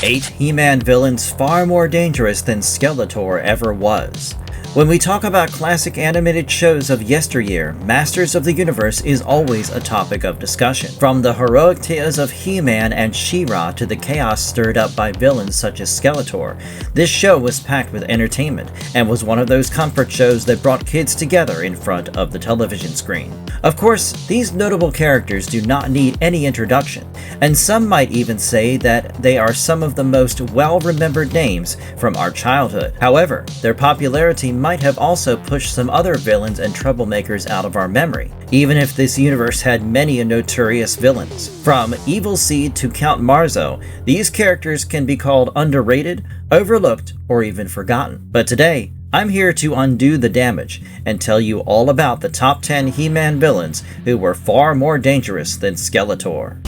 8 He-Man villains far more dangerous than Skeletor ever was. When we talk about classic animated shows of yesteryear, Masters of the Universe is always a topic of discussion. From the heroic tales of He-Man and She-Ra to the chaos stirred up by villains such as Skeletor, this show was packed with entertainment and was one of those comfort shows that brought kids together in front of the television screen. Of course, these notable characters do not need any introduction, and some might even say that they are some of the most well-remembered names from our childhood. However, their popularity might have also pushed some other villains and troublemakers out of our memory, even if this universe had many notorious villains. From Evilseed to Count Marzo, these characters can be called underrated, overlooked, or even forgotten. But today, I'm here to undo the damage and tell you all about the top 10 He-Man villains who were far more dangerous than Skeletor.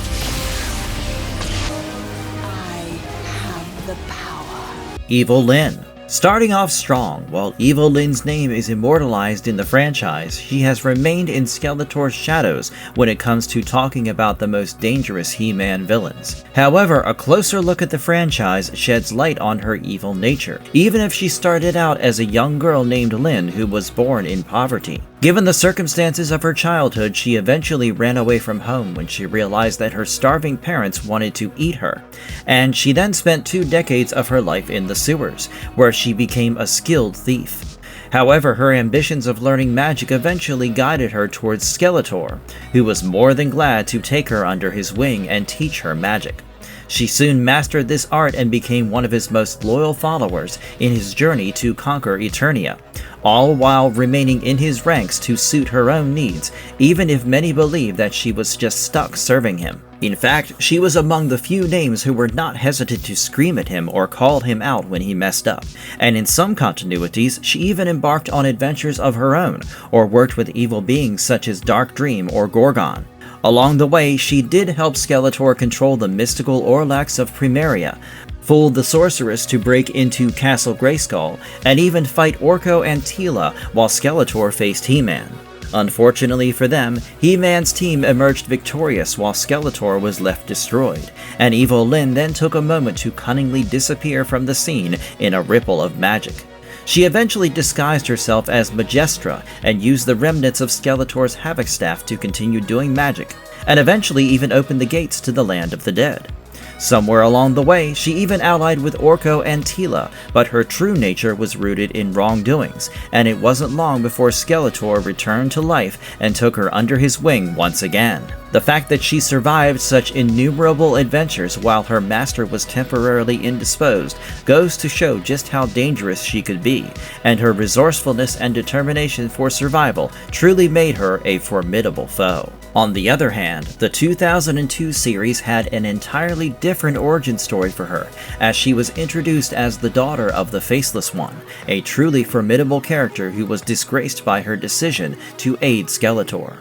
I have the power. Evil-Lyn. Starting off strong, while Evil-Lyn's name is immortalized in the franchise, she has remained in Skeletor's shadows when it comes to talking about the most dangerous He-Man villains. However, a closer look at the franchise sheds light on her evil nature, even if she started out as a young girl named Lyn who was born in poverty. Given the circumstances of her childhood, she eventually ran away from home when she realized that her starving parents wanted to eat her, and she then spent 2 decades of her life in the sewers, where she became a skilled thief. However, her ambitions of learning magic eventually guided her towards Skeletor, who was more than glad to take her under his wing and teach her magic. She soon mastered this art and became one of his most loyal followers in his journey to conquer Eternia, all while remaining in his ranks to suit her own needs, even if many believe that she was just stuck serving him. In fact, she was among the few names who were not hesitant to scream at him or call him out when he messed up, and in some continuities, she even embarked on adventures of her own, or worked with evil beings such as Dark Dream or Gorgon. Along the way, she did help Skeletor control the mystical Orlax of Primaria, fooled the sorceress to break into Castle Grayskull, and even fight Orko and Teela while Skeletor faced He-Man. Unfortunately for them, He-Man's team emerged victorious while Skeletor was left destroyed, and Evil-Lyn then took a moment to cunningly disappear from the scene in a ripple of magic. She eventually disguised herself as Majestra and used the remnants of Skeletor's Havoc Staff to continue doing magic, and eventually even opened the gates to the land of the dead. Somewhere along the way, she even allied with Orko and Teela, but her true nature was rooted in wrongdoings, and it wasn't long before Skeletor returned to life and took her under his wing once again. The fact that she survived such innumerable adventures while her master was temporarily indisposed goes to show just how dangerous she could be, and her resourcefulness and determination for survival truly made her a formidable foe. On the other hand, the 2002 series had an entirely different origin story for her, as she was introduced as the daughter of the Faceless One, a truly formidable character who was disgraced by her decision to aid Skeletor.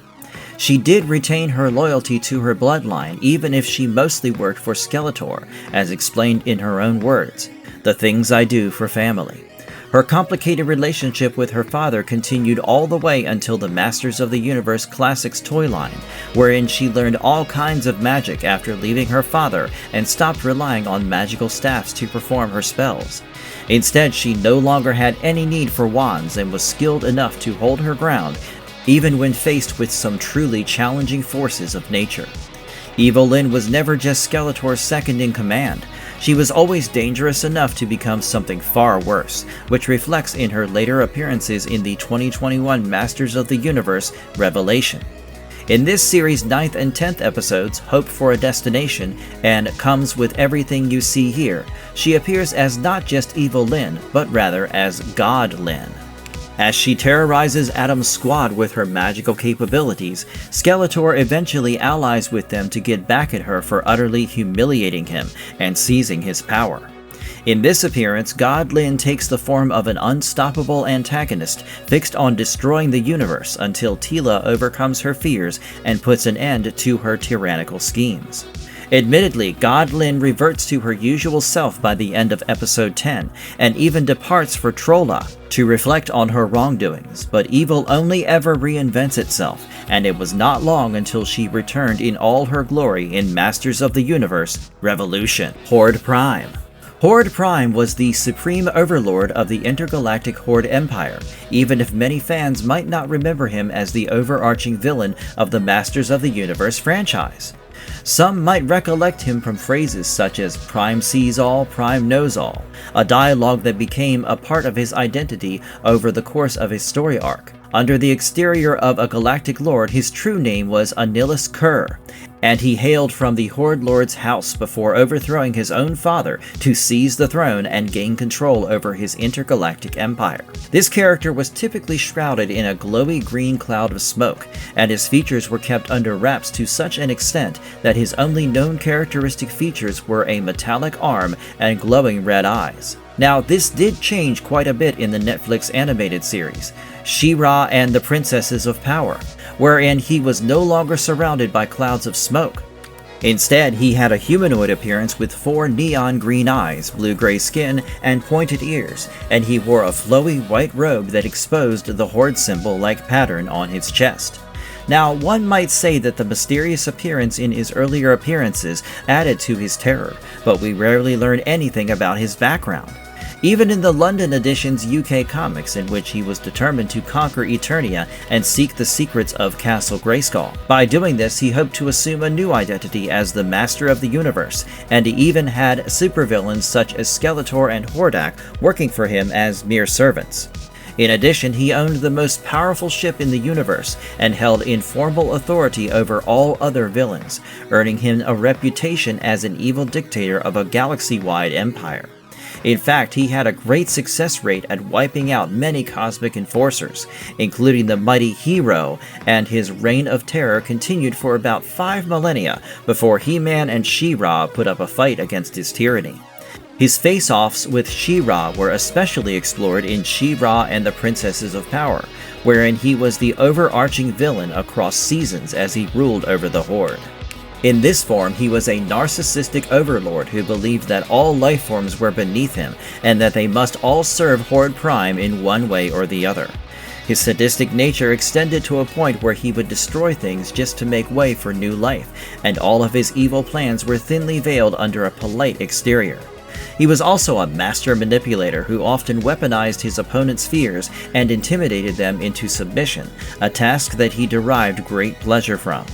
She did retain her loyalty to her bloodline, even if she mostly worked for Skeletor, as explained in her own words, "The things I do for family." Her complicated relationship with her father continued all the way until the Masters of the Universe Classics toy line, wherein she learned all kinds of magic after leaving her father and stopped relying on magical staffs to perform her spells. Instead, she no longer had any need for wands and was skilled enough to hold her ground, even when faced with some truly challenging forces of nature. Evil-Lyn was never just Skeletor's second in command. She was always dangerous enough to become something far worse, which reflects in her later appearances in the 2021 Masters of the Universe Revelation. In this series' 9th and 10th episodes, Hope for a Destination and Comes with Everything You See Here, she appears as not just Evil-Lyn, but rather as God-Lyn. As she terrorizes Adam's squad with her magical capabilities, Skeletor eventually allies with them to get back at her for utterly humiliating him and seizing his power. In this appearance, God-Lyn takes the form of an unstoppable antagonist fixed on destroying the universe until Teela overcomes her fears and puts an end to her tyrannical schemes. Admittedly, God-Lyn reverts to her usual self by the end of episode 10, and even departs for Trolla to reflect on her wrongdoings, but evil only ever reinvents itself, and it was not long until she returned in all her glory in Masters of the Universe Revolution. Horde Prime. Horde Prime was the supreme overlord of the intergalactic Horde Empire, even if many fans might not remember him as the overarching villain of the Masters of the Universe franchise. Some might recollect him from phrases such as "Prime sees all, Prime knows all," a dialogue that became a part of his identity over the course of his story arc. Under the exterior of a galactic lord, his true name was Anilus Kur, and he hailed from the Horde Lord's house before overthrowing his own father to seize the throne and gain control over his intergalactic empire. This character was typically shrouded in a glowy green cloud of smoke, and his features were kept under wraps to such an extent that his only known characteristic features were a metallic arm and glowing red eyes. Now, this did change quite a bit in the Netflix animated series, She-Ra and the Princesses of Power, wherein he was no longer surrounded by clouds of smoke. Instead, he had a humanoid appearance with 4 neon green eyes, blue-gray skin, and pointed ears, and he wore a flowy white robe that exposed the Horde symbol-like pattern on his chest. Now, one might say that the mysterious appearance in his earlier appearances added to his terror, but we rarely learn anything about his background. Even in the London edition's UK comics, in which he was determined to conquer Eternia and seek the secrets of Castle Grayskull. By doing this, he hoped to assume a new identity as the Master of the Universe, and he even had supervillains such as Skeletor and Hordak working for him as mere servants. In addition, he owned the most powerful ship in the universe and held informal authority over all other villains, earning him a reputation as an evil dictator of a galaxy-wide empire. In fact, he had a great success rate at wiping out many cosmic enforcers, including the mighty Hero, and his reign of terror continued for about 5 millennia before He-Man and She-Ra put up a fight against his tyranny. His face-offs with She-Ra were especially explored in She-Ra and the Princesses of Power, wherein he was the overarching villain across seasons as he ruled over the Horde. In this form, he was a narcissistic overlord who believed that all lifeforms were beneath him and that they must all serve Horde Prime in one way or the other. His sadistic nature extended to a point where he would destroy things just to make way for new life, and all of his evil plans were thinly veiled under a polite exterior. He was also a master manipulator who often weaponized his opponent's fears and intimidated them into submission, a task that he derived great pleasure from.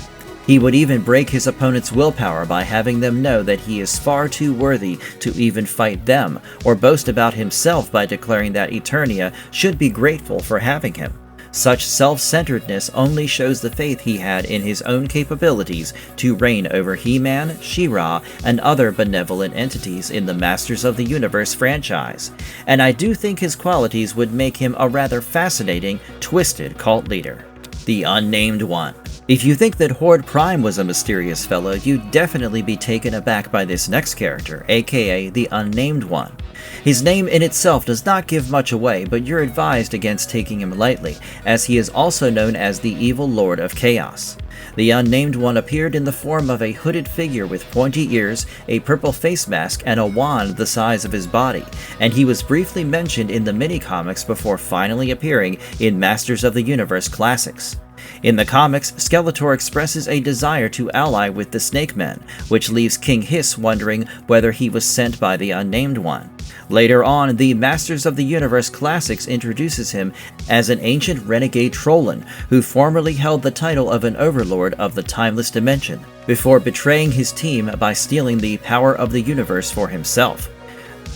He would even break his opponent's willpower by having them know that he is far too worthy to even fight them, or boast about himself by declaring that Eternia should be grateful for having him. Such self-centeredness only shows the faith he had in his own capabilities to reign over He-Man, She-Ra, and other benevolent entities in the Masters of the Universe franchise, and I do think his qualities would make him a rather fascinating, twisted cult leader. The Unnamed One. If you think that Horde Prime was a mysterious fellow, you'd definitely be taken aback by this next character, aka the Unnamed One. His name in itself does not give much away, but you're advised against taking him lightly, as he is also known as the Evil Lord of Chaos. The Unnamed One appeared in the form of a hooded figure with pointy ears, a purple face mask, and a wand the size of his body, and he was briefly mentioned in the mini-comics before finally appearing in Masters of the Universe classics. In the comics, Skeletor expresses a desire to ally with the Snake Men, which leaves King Hiss wondering whether he was sent by the Unnamed One. Later on, the Masters of the Universe Classics introduces him as an ancient renegade Trollin who formerly held the title of an overlord of the Timeless Dimension, before betraying his team by stealing the power of the universe for himself.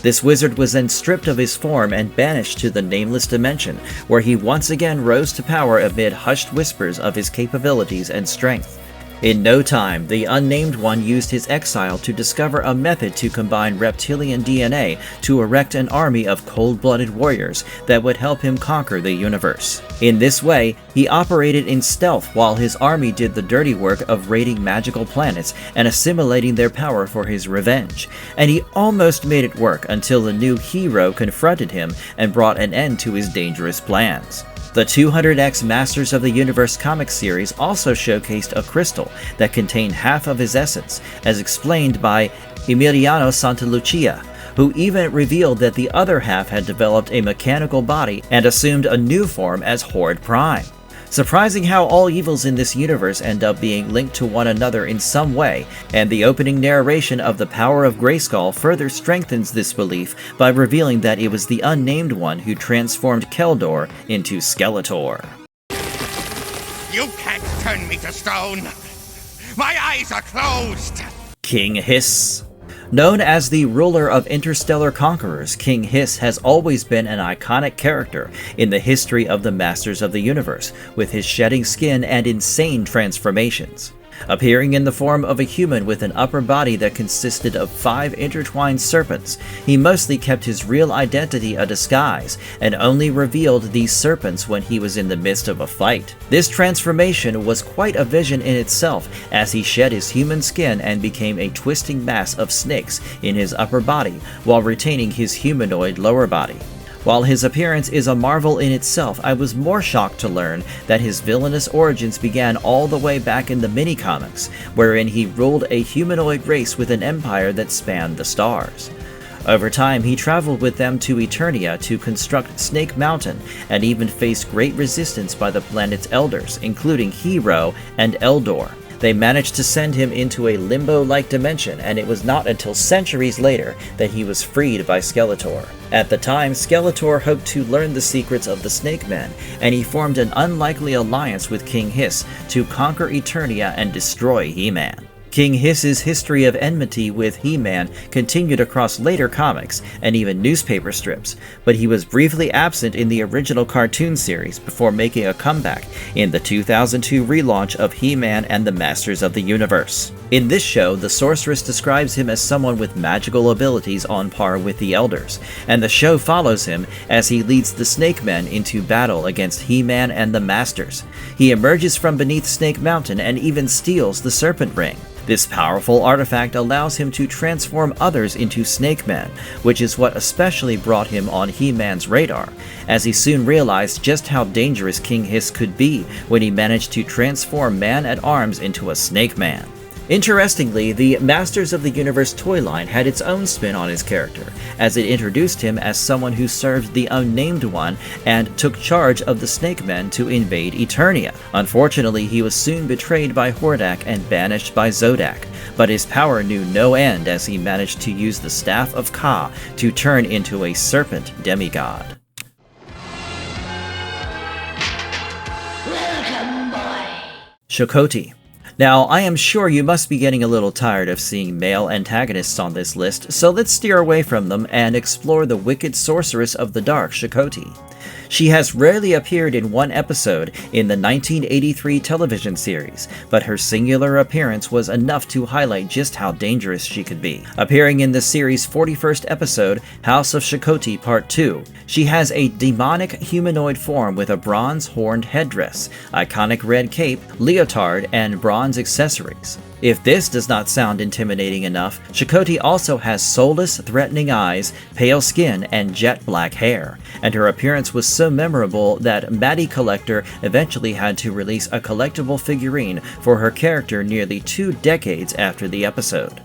This wizard was then stripped of his form and banished to the Nameless Dimension, where he once again rose to power amid hushed whispers of his capabilities and strength. In no time, the Unnamed One used his exile to discover a method to combine reptilian DNA to erect an army of cold-blooded warriors that would help him conquer the universe. In this way, he operated in stealth while his army did the dirty work of raiding magical planets and assimilating their power for his revenge, and he almost made it work until the new Hero confronted him and brought an end to his dangerous plans. The 200X Masters of the Universe comic series also showcased a crystal that contained half of his essence, as explained by Emiliano Santalucia, who even revealed that the other half had developed a mechanical body and assumed a new form as Horde Prime. Surprising how all evils in this universe end up being linked to one another in some way, and the opening narration of the power of Grayskull further strengthens this belief by revealing that it was the Unnamed One who transformed Keldor into Skeletor. You can't turn me to stone! My eyes are closed! King Hiss. Known as the ruler of interstellar conquerors, King Hiss has always been an iconic character in the history of the Masters of the Universe, with his shedding skin and insane transformations. Appearing in the form of a human with an upper body that consisted of 5 intertwined serpents, he mostly kept his real identity a disguise, and only revealed these serpents when he was in the midst of a fight. This transformation was quite a vision in itself, as he shed his human skin and became a twisting mass of snakes in his upper body, while retaining his humanoid lower body. While his appearance is a marvel in itself, I was more shocked to learn that his villainous origins began all the way back in the mini-comics, wherein he ruled a humanoid race with an empire that spanned the stars. Over time, he traveled with them to Eternia to construct Snake Mountain, and even faced great resistance by the planet's elders, including Hero and Eldor. They managed to send him into a limbo-like dimension, and it was not until centuries later that he was freed by Skeletor. At the time, Skeletor hoped to learn the secrets of the Snake Men, and he formed an unlikely alliance with King Hiss to conquer Eternia and destroy He-Man. King Hiss's history of enmity with He-Man continued across later comics and even newspaper strips, but he was briefly absent in the original cartoon series before making a comeback in the 2002 relaunch of He-Man and the Masters of the Universe. In this show, the sorceress describes him as someone with magical abilities on par with the Elders, and the show follows him as he leads the Snake Men into battle against He-Man and the Masters. He emerges from beneath Snake Mountain and even steals the Serpent Ring. This powerful artifact allows him to transform others into Snake Men, which is what especially brought him on He-Man's radar, as he soon realized just how dangerous King Hiss could be when he managed to transform Man-at-Arms into a Snake Man. Interestingly, the Masters of the Universe toy line had its own spin on his character, as it introduced him as someone who served the Unnamed One and took charge of the Snake Men to invade Eternia. Unfortunately, he was soon betrayed by Hordak and banished by Zodak, but his power knew no end as he managed to use the Staff of Ka to turn into a serpent demigod. Welcome, boy. Shokoti. Now, I am sure you must be getting a little tired of seeing male antagonists on this list, so let's steer away from them and explore the wicked sorceress of the dark, Shokoti. She has rarely appeared in one episode in the 1983 television series, but her singular appearance was enough to highlight just how dangerous she could be. Appearing in the series' 41st episode, House of Shokoti Part 2, she has a demonic humanoid form with a bronze horned headdress, iconic red cape, leotard, and bronze accessories. If this does not sound intimidating enough, Shokoti also has soulless, threatening eyes, pale skin, and jet black hair, and her appearance was so memorable that Matty Collector eventually had to release a collectible figurine for her character nearly 2 decades after the episode.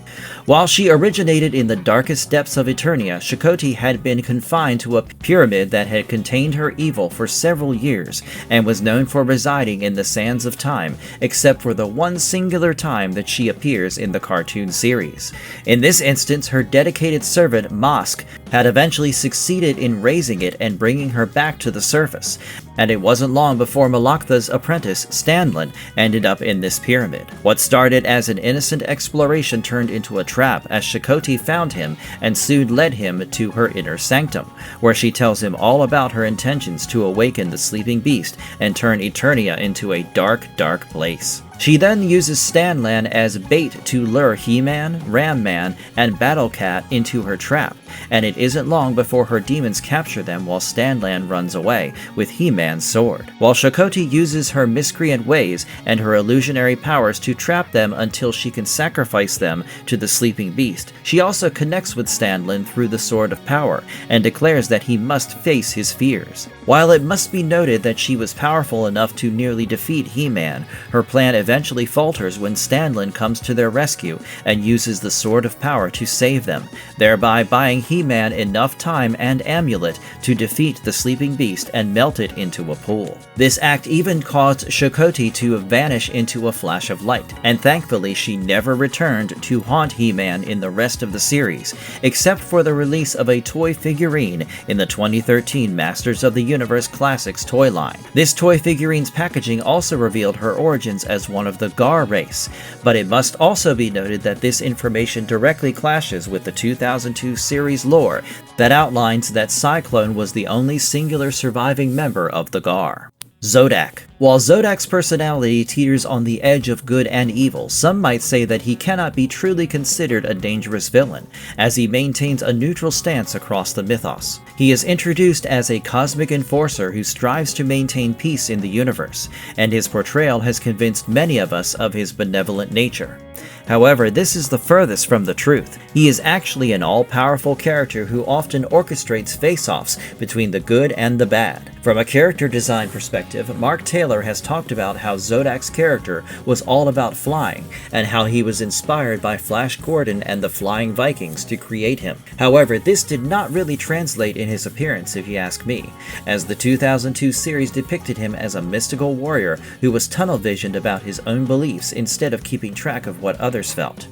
While she originated in the darkest depths of Eternia, Shokoti had been confined to a pyramid that had contained her evil for several years, and was known for residing in the sands of time, except for the one singular time that she appears in the cartoon series. In this instance, her dedicated servant, Mosk, had eventually succeeded in raising it and bringing her back to the surface, and it wasn't long before Malaktha's apprentice, Stanlin, ended up in this pyramid. What started as an innocent exploration turned into a trap as Shokoti found him and soon led him to her inner sanctum, where she tells him all about her intentions to awaken the sleeping beast and turn Eternia into a dark, dark place. She then uses Stanlan as bait to lure He-Man, Ram-Man, and Battle-Cat into her trap, and it isn't long before her demons capture them while Stanlan runs away with He-Man's sword. While Shokoti uses her miscreant ways and her illusionary powers to trap them until she can sacrifice them to the sleeping beast, she also connects with Stanlan through the Sword of Power and declares that he must face his fears. While it must be noted that she was powerful enough to nearly defeat He-Man, her plan eventually falters when Stanlin comes to their rescue and uses the Sword of Power to save them, thereby buying He-Man enough time and amulet to defeat the sleeping beast and melt it into a pool. This act even caused Shokoti to vanish into a flash of light, and thankfully she never returned to haunt He-Man in the rest of the series, except for the release of a toy figurine in the 2013 Masters of the Universe Classics toy line. This toy figurine's packaging also revealed her origins as one of the Gar race, but it must also be noted that this information directly clashes with the 2002 series lore that outlines that Cyclone was the only singular surviving member of the Gar. Zodak. While Zodak's personality teeters on the edge of good and evil, some might say that he cannot be truly considered a dangerous villain, as he maintains a neutral stance across the mythos. He is introduced as a cosmic enforcer who strives to maintain peace in the universe, and his portrayal has convinced many of us of his benevolent nature. However, this is the furthest from the truth. He is actually an all-powerful character who often orchestrates face-offs between the good and the bad. From a character design perspective, Mark Taylor has talked about how Zodak's character was all about flying, and how he was inspired by Flash Gordon and the Flying Vikings to create him. However, this did not really translate in his appearance if you ask me, as the 2002 series depicted him as a mystical warrior who was tunnel-visioned about his own beliefs instead of keeping track of what others felt.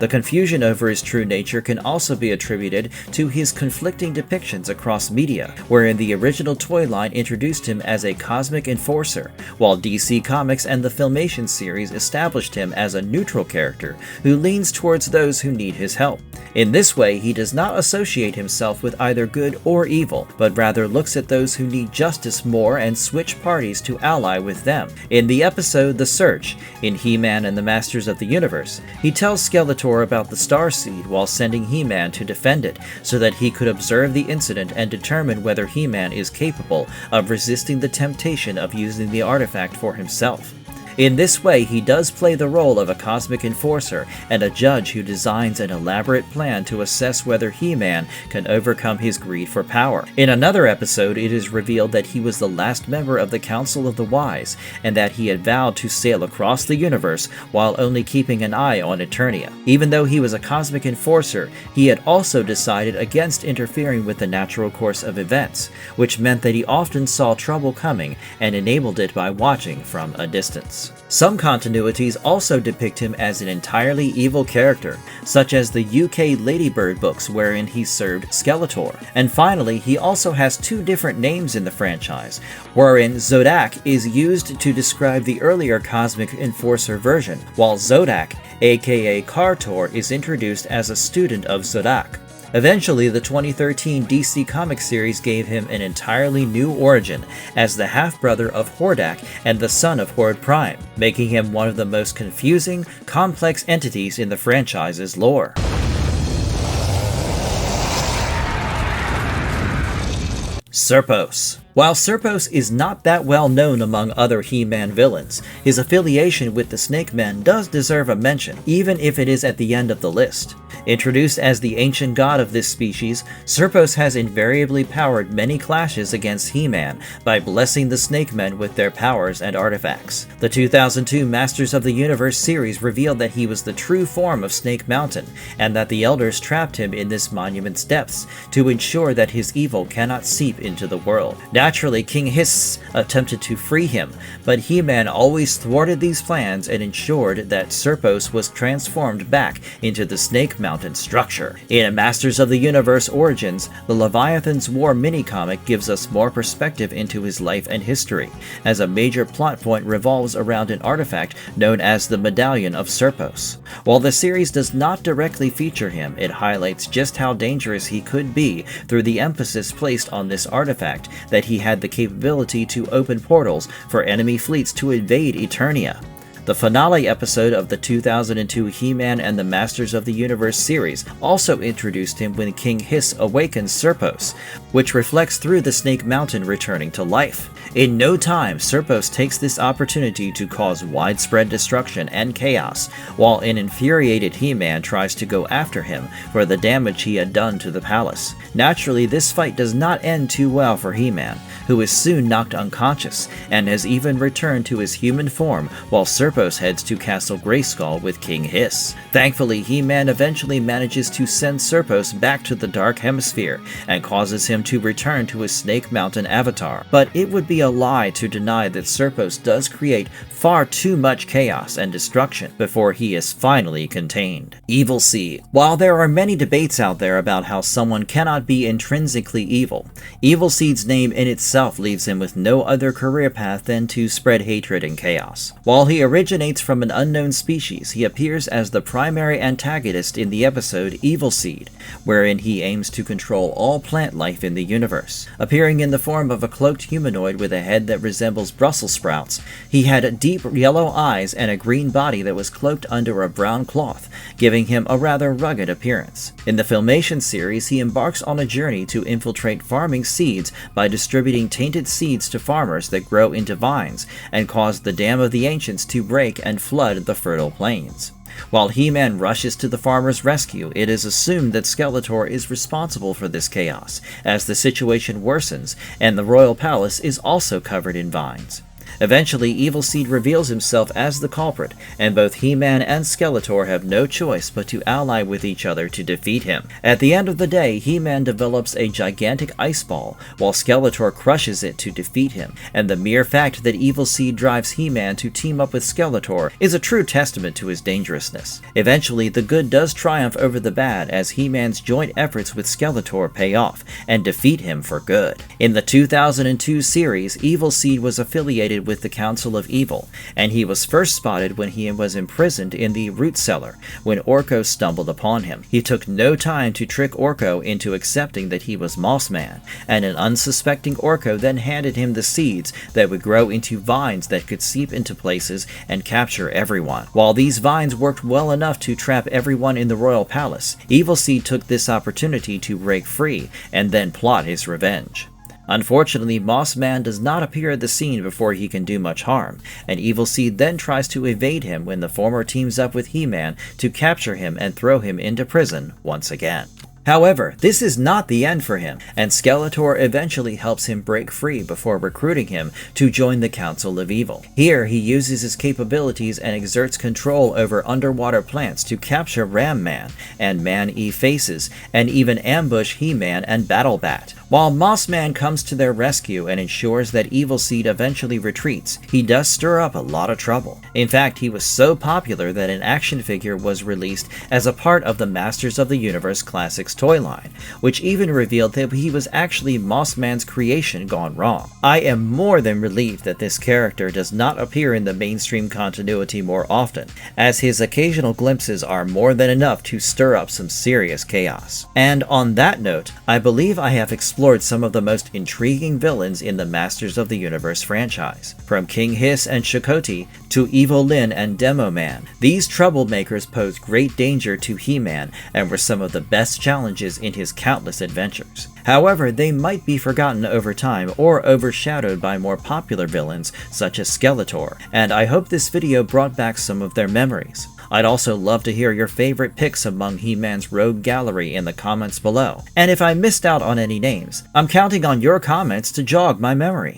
The confusion over his true nature can also be attributed to his conflicting depictions across media, wherein the original toy line introduced him as a cosmic enforcer, while DC Comics and the Filmation series established him as a neutral character who leans towards those who need his help. In this way, he does not associate himself with either good or evil, but rather looks at those who need justice more and switch parties to ally with them. In the episode The Search, in He-Man and the Masters of the Universe, he tells Skeletor about the Starseed while sending He-Man to defend it, so that he could observe the incident and determine whether He-Man is capable of resisting the temptation of using the artifact for himself. In this way, he does play the role of a cosmic enforcer and a judge who designs an elaborate plan to assess whether He-Man can overcome his greed for power. In another episode, it is revealed that he was the last member of the Council of the Wise, and that he had vowed to sail across the universe while only keeping an eye on Eternia. Even though he was a cosmic enforcer, he had also decided against interfering with the natural course of events, which meant that he often saw trouble coming and enabled it by watching from a distance. Some continuities also depict him as an entirely evil character, such as the UK Ladybird books wherein he served Skeletor. And finally, he also has two different names in the franchise, wherein Zodak is used to describe the earlier Cosmic Enforcer version, while Zodak, aka Kartor, is introduced as a student of Zodak. Eventually, the 2013 DC Comics series gave him an entirely new origin as the half-brother of Hordak and the son of Horde Prime, making him one of the most confusing, complex entities in the franchise's lore. Serpos. While Serpos is not that well known among other He-Man villains, his affiliation with the Snake Men does deserve a mention, even if it is at the end of the list. Introduced as the ancient god of this species, Serpos has invariably powered many clashes against He-Man by blessing the Snake Men with their powers and artifacts. The 2002 Masters of the Universe series revealed that he was the true form of Snake Mountain, and that the Elders trapped him in this monument's depths to ensure that his evil cannot seep into the world. Naturally, King Hiss attempted to free him, but He-Man always thwarted these plans and ensured that Serpos was transformed back into the Snake Mountain structure. In Masters of the Universe Origins, the Leviathan's War mini-comic gives us more perspective into his life and history, as a major plot point revolves around an artifact known as the Medallion of Serpos. While the series does not directly feature him, it highlights just how dangerous he could be through the emphasis placed on this artifact that he had the capability to open portals for enemy fleets to invade Eternia. The finale episode of the 2002 He-Man and the Masters of the Universe series also introduced him when King Hiss awakens Serpos, which reflects through the Snake Mountain returning to life. In no time, Serpos takes this opportunity to cause widespread destruction and chaos, while an infuriated He-Man tries to go after him for the damage he had done to the palace. Naturally, this fight does not end too well for He-Man, who is soon knocked unconscious, and has even returned to his human form, while Serpos Serpos heads to Castle Grayskull with King Hiss. Thankfully, He-Man eventually manages to send Serpos back to the Dark Hemisphere and causes him to return to his Snake Mountain avatar. But it would be a lie to deny that Serpos does create far too much chaos and destruction before he is finally contained. Evilseed. While there are many debates out there about how someone cannot be intrinsically evil, Evilseed's name in itself leaves him with no other career path than to spread hatred and chaos. While he originates from an unknown species, he appears as the primary antagonist in the episode Evilseed, wherein he aims to control all plant life in the universe. Appearing in the form of a cloaked humanoid with a head that resembles Brussels sprouts, he had deep yellow eyes and a green body that was cloaked under a brown cloth, giving him a rather rugged appearance. In the Filmation series, he embarks on a journey to infiltrate farming seeds by distributing tainted seeds to farmers that grow into vines and cause the Dam of the Ancients to break and flood the fertile plains. While He-Man rushes to the farmer's rescue, it is assumed that Skeletor is responsible for this chaos, as the situation worsens and the royal palace is also covered in vines. Eventually, Evilseed reveals himself as the culprit, and both He-Man and Skeletor have no choice but to ally with each other to defeat him. At the end of the day, He-Man develops a gigantic ice ball, while Skeletor crushes it to defeat him, and the mere fact that Evilseed drives He-Man to team up with Skeletor is a true testament to his dangerousness. Eventually, the good does triumph over the bad as He-Man's joint efforts with Skeletor pay off, and defeat him for good. In the 2002 series, Evilseed was affiliated with the Council of Evil, and he was first spotted when he was imprisoned in the root cellar when Orko stumbled upon him. He took no time to trick Orko into accepting that he was Mossman, and an unsuspecting Orko then handed him the seeds that would grow into vines that could seep into places and capture everyone. While these vines worked well enough to trap everyone in the royal palace, Evilseed took this opportunity to break free and then plot his revenge. Unfortunately, Mossman does not appear at the scene before he can do much harm, and Evilseed then tries to evade him when the former teams up with He-Man to capture him and throw him into prison once again. However, this is not the end for him, and Skeletor eventually helps him break free before recruiting him to join the Council of Evil. Here, he uses his capabilities and exerts control over underwater plants to capture Ram Man and Man-E-Faces, and even ambush He-Man and Battle Bat. While Mossman comes to their rescue and ensures that Evilseed eventually retreats, he does stir up a lot of trouble. In fact, he was so popular that an action figure was released as a part of the Masters of the Universe Classics toy line, which even revealed that he was actually Mossman's creation gone wrong. I am more than relieved that this character does not appear in the mainstream continuity more often, as his occasional glimpses are more than enough to stir up some serious chaos. And on that note, I believe I have explored some of the most intriguing villains in the Masters of the Universe franchise. From King Hiss and Shokoti to Evil-Lyn and Demo Man, these troublemakers posed great danger to He-Man and were some of the best challenges in his countless adventures. However, they might be forgotten over time or overshadowed by more popular villains such as Skeletor, and I hope this video brought back some of their memories. I'd also love to hear your favorite picks among He-Man's rogue gallery in the comments below, and if I missed out on any names, I'm counting on your comments to jog my memory.